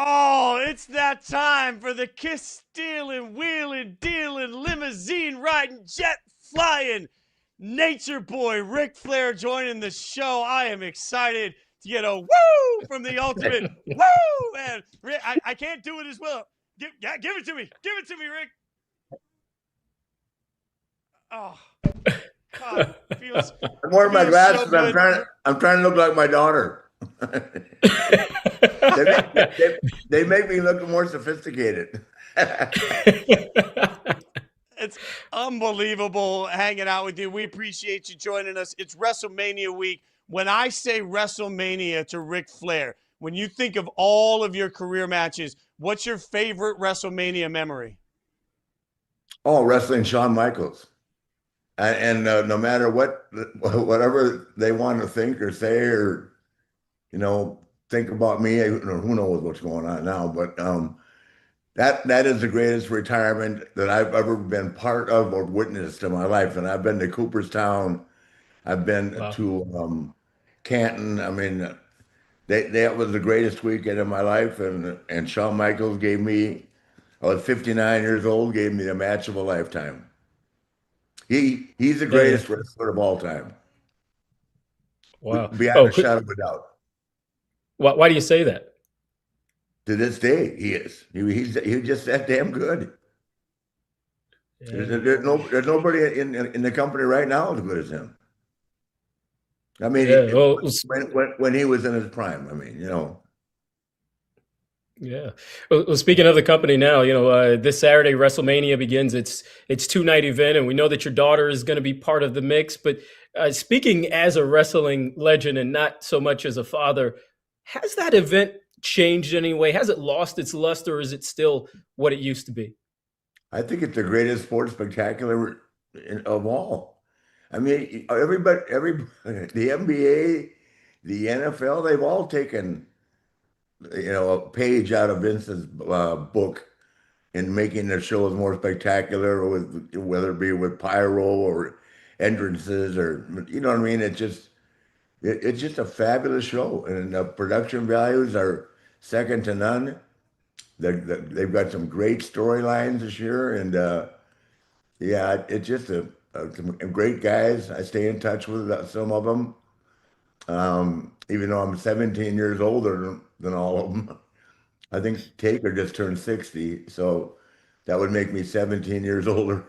Oh, it's that time for the kiss stealing, wheeling, dealing, limousine riding, jet flying, nature boy Ric Flair joining the show. I am excited to get a woo from the ultimate woo, man. Rick, I can't do it as well. Give it to me. Give it to me, Rick. Oh, God, feels I'm wearing my feels so glasses. good. I'm trying to look like my daughter. they, make, they make me look more sophisticated. It's unbelievable hanging out with you. We appreciate you joining us. It's WrestleMania week. When I say WrestleMania to Ric Flair, when you think of all of your career matches, what's your favorite WrestleMania memory? Oh, wrestling Shawn Michaels. And no matter whatever they want to think or say or, think about me, who knows what's going on now, but that is the greatest retirement that I've ever been part of or witnessed in my life. And I've been to Cooperstown. I've been Wow. to Canton. I mean, that was the greatest weekend of my life. And Shawn Michaels gave me, I was 59 years old, gave me the match of a lifetime. He's the Yeah, yeah. greatest wrestler of all time, Wow. beyond Oh, a shadow of a doubt. why do you say that? To this day, he is. He's just that damn good. Yeah. There's nobody in the company right now as good as him. I mean, Yeah. Well, when he was in his prime, I mean, yeah. Well, speaking of the company now, this Saturday WrestleMania begins. It's 2 night event, and we know that your daughter is going to be part of the mix. But speaking as a wrestling legend and not so much as a father, has that event changed in any way? Has it lost its luster, or is it still what it used to be? I think it's the greatest sports spectacular of all. I mean, the NBA, the NFL, they've all taken, a page out of Vince's book in making their shows more spectacular, with whether it be with pyro or entrances or what I mean. It's just a fabulous show, and the production values are second to none. They've got some great storylines this year, and yeah, it's just some great guys. I stay in touch with some of them, even though I'm 17 years older than all of them. I think Taker just turned 60, so that would make me 17 years older.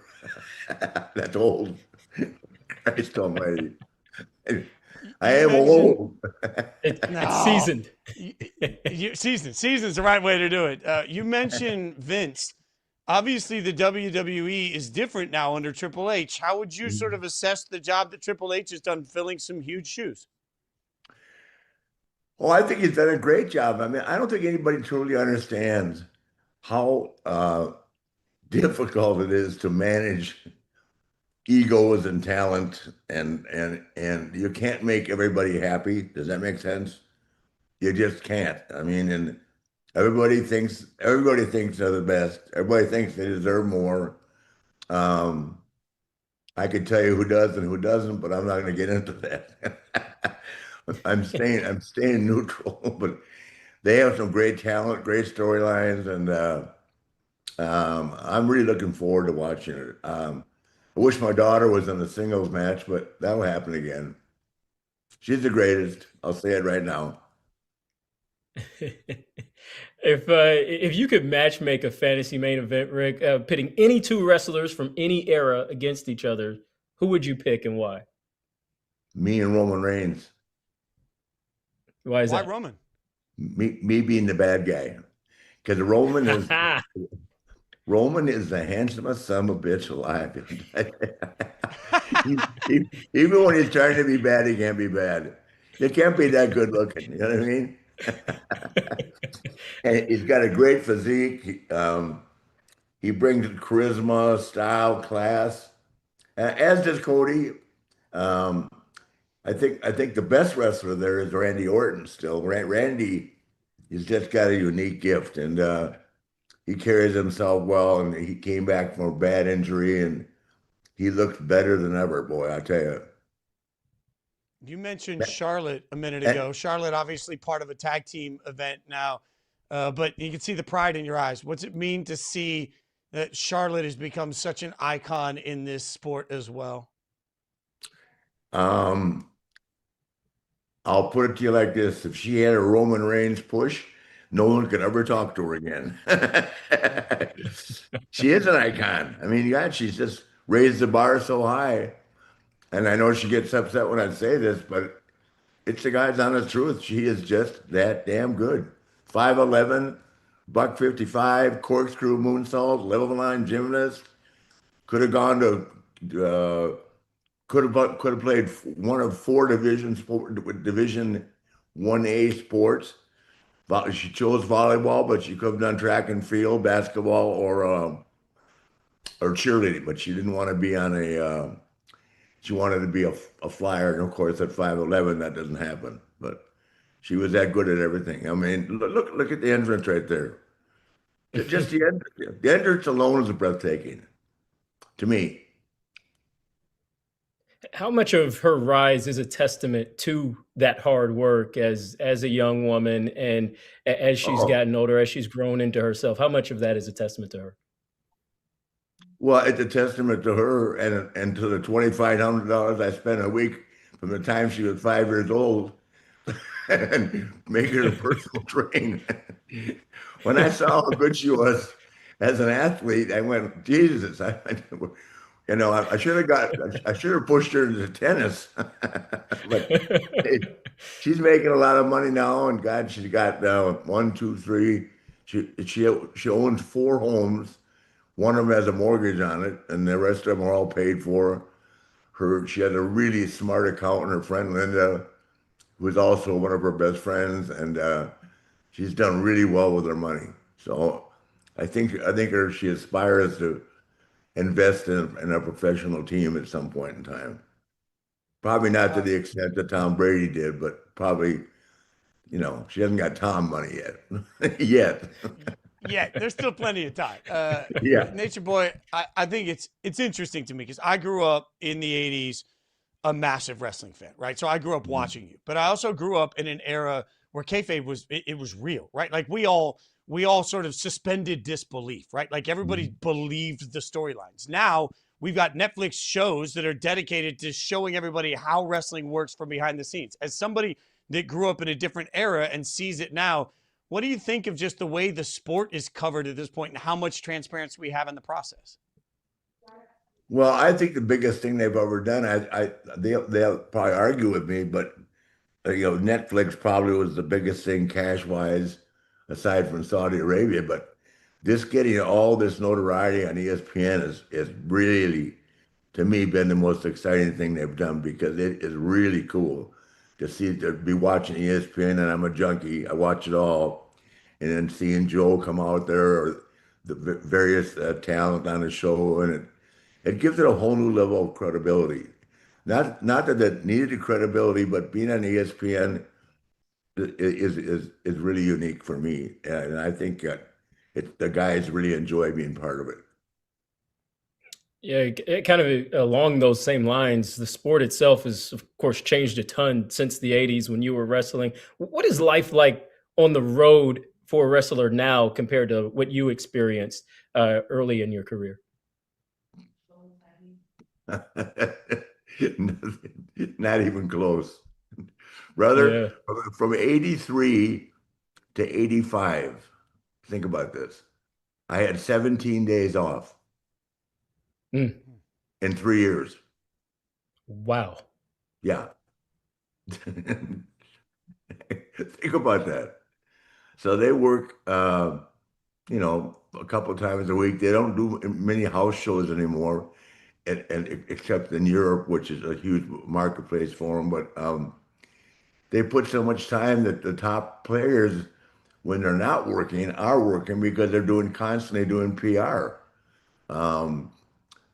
That's old. Christ almighty. I You am mentioned old. It's no. seasoned. Season's the right way to do it. You mentioned Vince. Obviously, the WWE is different now under Triple H. How would you sort of assess the job that Triple H has done filling some huge shoes? Oh, I think he's done a great job. I mean, I don't think anybody truly understands how difficult it is to manage egos and talent, and you can't make everybody happy. Does that make sense? You just can't. I mean, and everybody thinks they're the best. Everybody thinks they deserve more. Um, I could tell you who does and who doesn't, but I'm not going to get into that. I'm staying neutral, but they have some great talent, great storylines, and I'm really looking forward to watching it. I wish my daughter was in the singles match, but that'll happen again. She's the greatest. I'll say it right now. If you could match make a fantasy main event, Rick, pitting any two wrestlers from any era against each other, who would you pick and why? Me and Roman Reigns. Why is Why that? Roman? Me being the bad guy, because Roman is the handsomest son of a bitch alive. Even when he's trying to be bad, he can't be bad. He can't be that good looking. You know what I mean? And he's got a great physique. He brings charisma, style, class, as does Cody. Um, I think the best wrestler there is Randy Orton still. Randy has just got a unique gift, and he carries himself well, and he came back from a bad injury, and he looked better than ever, boy, I tell you. You mentioned Charlotte a minute And, ago. Charlotte, obviously part of a tag team event now. but you can see the pride in your eyes. What's it mean to see that Charlotte has become such an icon in this sport as well? Um, I'll put it to you like this: if she had a Roman Reigns push, no one could ever talk to her again. She is an icon. I mean, God, she's just raised the bar so high. And I know she gets upset when I say this, but it's the God's honest truth. She is just that damn good. 5'11", buck 55, corkscrew moonsault, level line gymnast. Could have gone to could have played one of four division 1A sports. She chose volleyball, but she could have done track and field, basketball, or cheerleading. But she didn't want to be on a. She wanted to be a flyer, and of course, at 5'11", that doesn't happen. But she was that good at everything. I mean, look at the entrance right there. Just the entrance alone is breathtaking to me. How much of her rise is a testament to that hard work as a young woman, and as she's Oh, gotten older, as she's grown into herself? How much of that is a testament to her? well, it's a testament to her and to the $2,500 I spent a week from the time she was 5 years old and making her personal train. When I saw how good she was as an athlete, I went, Jesus, I should have pushed her into tennis. But hey, she's making a lot of money now, and God, she's got one, two, three. She owns four homes. One of them has a mortgage on it, and the rest of them are all paid for. She has a really smart accountant, her friend Linda, who is also one of her best friends, and she's done really well with her money. So she aspires to invest in a professional team at some point in time. Probably not to Uh, the extent that Tom Brady did, but probably, she hasn't got Tom money yet. Yet. yeah, there's still plenty of time. Yeah. Nature Boy, I think it's interesting to me because I grew up in the '80s a massive wrestling fan, right? So I grew up watching you, but I also grew up in an era where kayfabe it was real, right? Like we all sort of suspended disbelief, right? Like everybody believed the storylines. Now we've got Netflix shows that are dedicated to showing everybody how wrestling works from behind the scenes. As somebody that grew up in a different era and sees it now, what do you think of just the way the sport is covered at this point and how much transparency we have in the process? Well, I think the biggest thing they've ever done, they'll probably argue with me, but Netflix probably was the biggest thing cash wise, aside from Saudi Arabia. But this getting all this notoriety on ESPN is really, to me, been the most exciting thing they've done because it is really cool to be watching ESPN, and I'm a junkie. I watch it all, and then seeing Joe come out there or the various talent on the show, and it gives it a whole new level of credibility. Not that it needed the credibility, but being on ESPN is really unique for me, and I think the guys really enjoy being part of it. Yeah, it kind of along those same lines, the sport itself has, of course, changed a ton since the '80s when you were wrestling. What is life like on the road for a wrestler now compared to what you experienced early in your career? Not even close. Brother, Yeah. from 83 to 85, think about this. I had 17 days off Mm. in 3 years. Wow. Yeah. Think about that. So they work, a couple of times a week. They don't do many house shows anymore, and except in Europe, which is a huge marketplace for them. But they put so much time that the top players, when they're not working, are working because they're constantly doing PR. Um,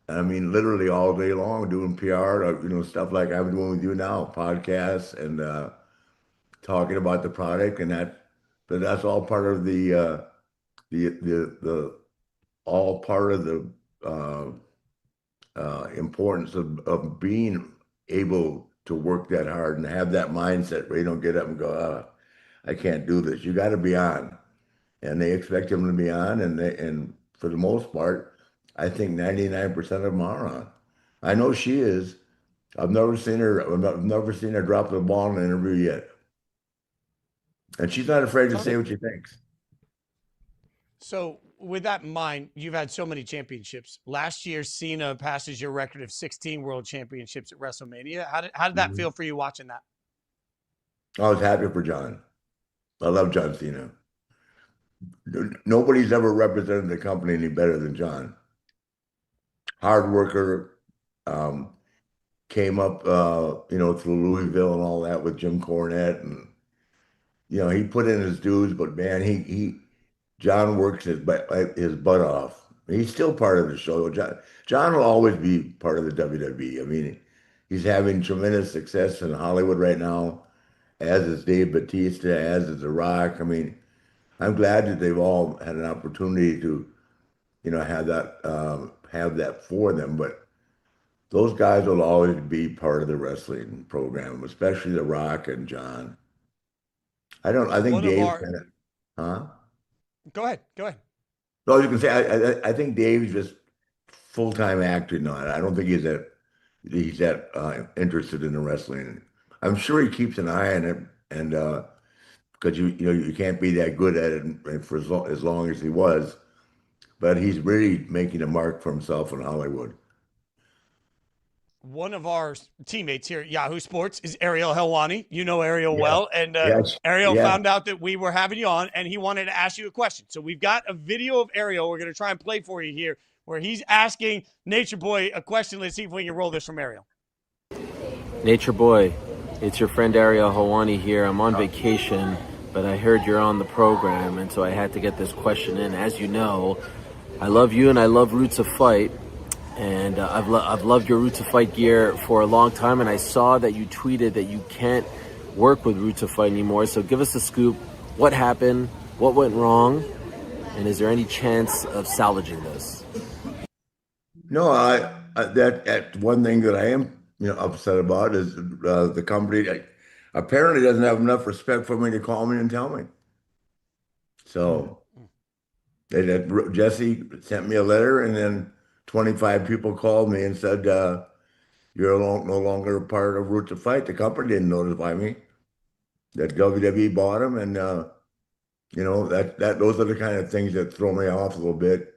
I mean, literally all day long doing PR, stuff like I'm doing with you now, podcasts and talking about the product, but that's all part of the all part of the uh, importance of being able to work that hard and have that mindset where you don't get up and go, I can't do this. You got to be on. and they expect him to be on, and for the most part, I think 99% of them are on. I know she is. I've never seen her drop the ball in an interview yet, and she's not afraid to say what she thinks. So, with that in mind, you've had so many championships. Last year, Cena passes your record of 16 world championships at WrestleMania. How did that Mhm. feel for you watching that? I was happy for John. I love John Cena. Nobody's ever represented the company any better than John. Hard worker, um, came up, through Louisville and all that with Jim Cornette, and he put in his dues. But man, John works his butt off. He's still part of the show. John will always be part of the WWE. I mean, he's having tremendous success in Hollywood right now, as is Dave Bautista, as is The Rock. I mean, I'm glad that they've all had an opportunity to, have that for them. But those guys will always be part of the wrestling program, especially The Rock and John. I think One of Dave's our kind of, huh? Go ahead. Go ahead. No, you can say I think Dave's just full-time actor now. I don't think he's that interested in the wrestling. I'm sure he keeps an eye on it, and because you can't be that good at it for as long as he was. But he's really making a mark for himself in Hollywood. One of our teammates here at Yahoo Sports is Ariel Helwani. You know Ariel Yeah. well. And Yes. Ariel Yeah. found out that we were having you on, and he wanted to ask you a question. So we've got a video of Ariel we're going to try and play for you here where he's asking Nature Boy a question. Let's see if we can roll this from Ariel. Nature Boy, it's your friend Ariel Hawani here. I'm on vacation, but I heard you're on the program, and so I had to get this question in. As you know, I love you and I love Roots of Fight, and I've loved your Roots of Fight gear for a long time, and I saw that you tweeted that you can't work with Roots of Fight anymore. So give us a scoop. What happened? What went wrong? And is there any chance of salvaging this? No, that's one thing that I am, upset about is the company apparently doesn't have enough respect for me to call me and tell me. So Jesse sent me a letter, and then 25 people called me and said, "You're no longer a part of Root to Fight." The company didn't notify me that WWE bought them, and that those are the kind of things that throw me off a little bit.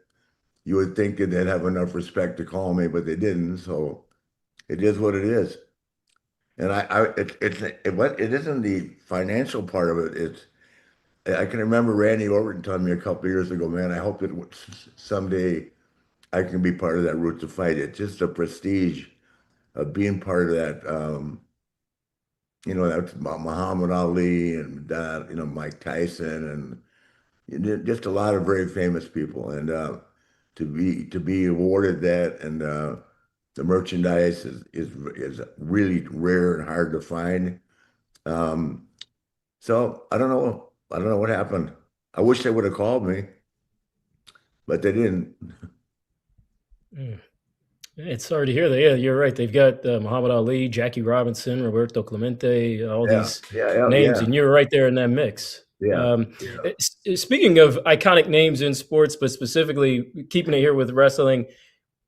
You would think that they'd have enough respect to call me, but they didn't. So it is what it is. And it isn't the financial part of it. I can remember Randy Orton telling me a couple of years ago, man, I hope that someday I can be part of that Route to Fight. It's just the prestige of being part of that. That's about Muhammad Ali and Mike Tyson and just a lot of very famous people. And to be awarded that, and the merchandise is really rare and hard to find. So I don't know. I don't know what happened. I wish they would have called me, but they didn't. Mm. It's sorry to hear that. Yeah, you're right. They've got Muhammad Ali, Jackie Robinson, Roberto Clemente, all Yeah, these yeah, yeah, names, yeah, and you're right there in that mix. yeah. Speaking of iconic names in sports, but specifically keeping it here with wrestling,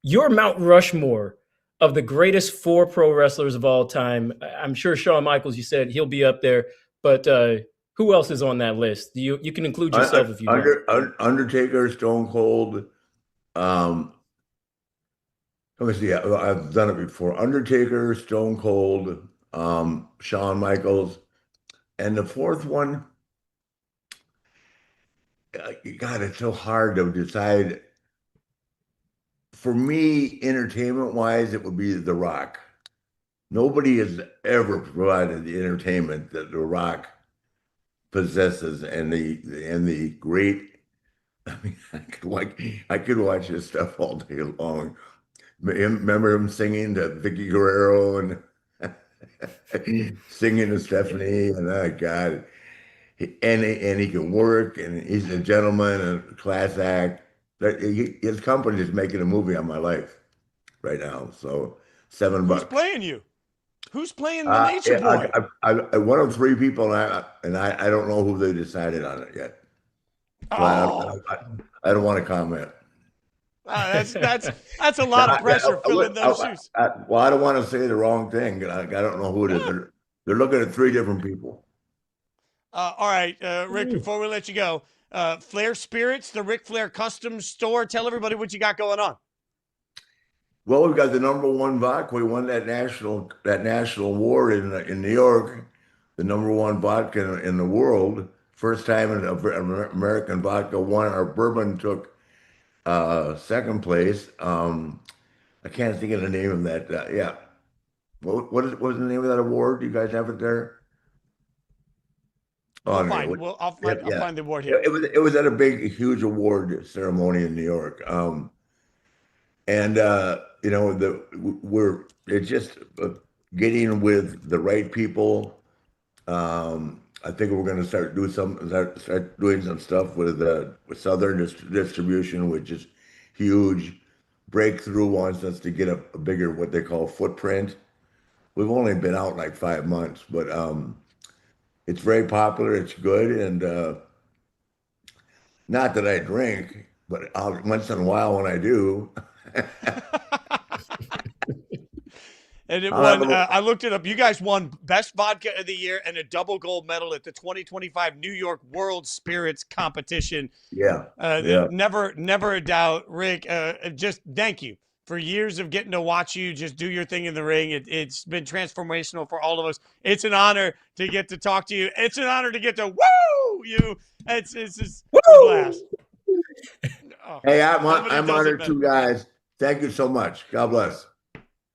your Mount Rushmore of the greatest four pro wrestlers of all time. I'm sure Shawn Michaels, you said he'll be up there, but who else is on that list? You can include yourself if you don't. Undertaker, Stone Cold. Um, Let me see. I've done it before. Undertaker, Stone Cold, Shawn Michaels, and the fourth one. God, it's so hard to decide. For me, entertainment wise, it would be The Rock. Nobody has ever provided the entertainment that The Rock possesses, and the great. I mean, I could watch this stuff all day long. Remember him singing to Vicky Guerrero and singing to Stephanie, and oh God, and he can work, and he's a gentleman and a class act. His company is making a movie on my life right now. So seven Who's bucks. playing you? Who's playing the Nature Yeah, Boy? I one of three people, and I don't know who they decided on it yet. So Oh, I don't want to comment. that's a lot of pressure filling those shoes. Well, I don't want to say the wrong thing. I don't know who it is. Yeah. They're looking at three different people. All right, Rick, before we let you go, Flair Spirits, the Ric Flair Custom Store. Tell everybody what you got going on. Well, we've got the #1 vodka. We won that national award in New York, the #1 vodka in the world. First time an American vodka won. Our bourbon took second place. I can't think of the name of that. Yeah, what was the name of that award? You guys have it there? Oh, I'll find the award here. It was at a big, huge award ceremony in New York. And it's just getting with the right people. I think we're going to start doing some stuff with Southern distribution, which is huge. Breakthrough wants us to get a bigger, what they call, footprint. We've only been out like 5 months, but it's very popular. It's good, and not that I drink, but once in a while when I do. And it won. I looked it up. You guys won Best Vodka of the Year and a double gold medal at the 2025 New York World Spirits Competition. Yeah. Never a doubt, Rick. Just thank you for years of getting to watch you just do your thing in the ring. It's been transformational for all of us. It's an honor to get to talk to you. It's an honor to get to woo you. It's just a blast. Hey, I'm honored too, guys. Thank you so much. God bless.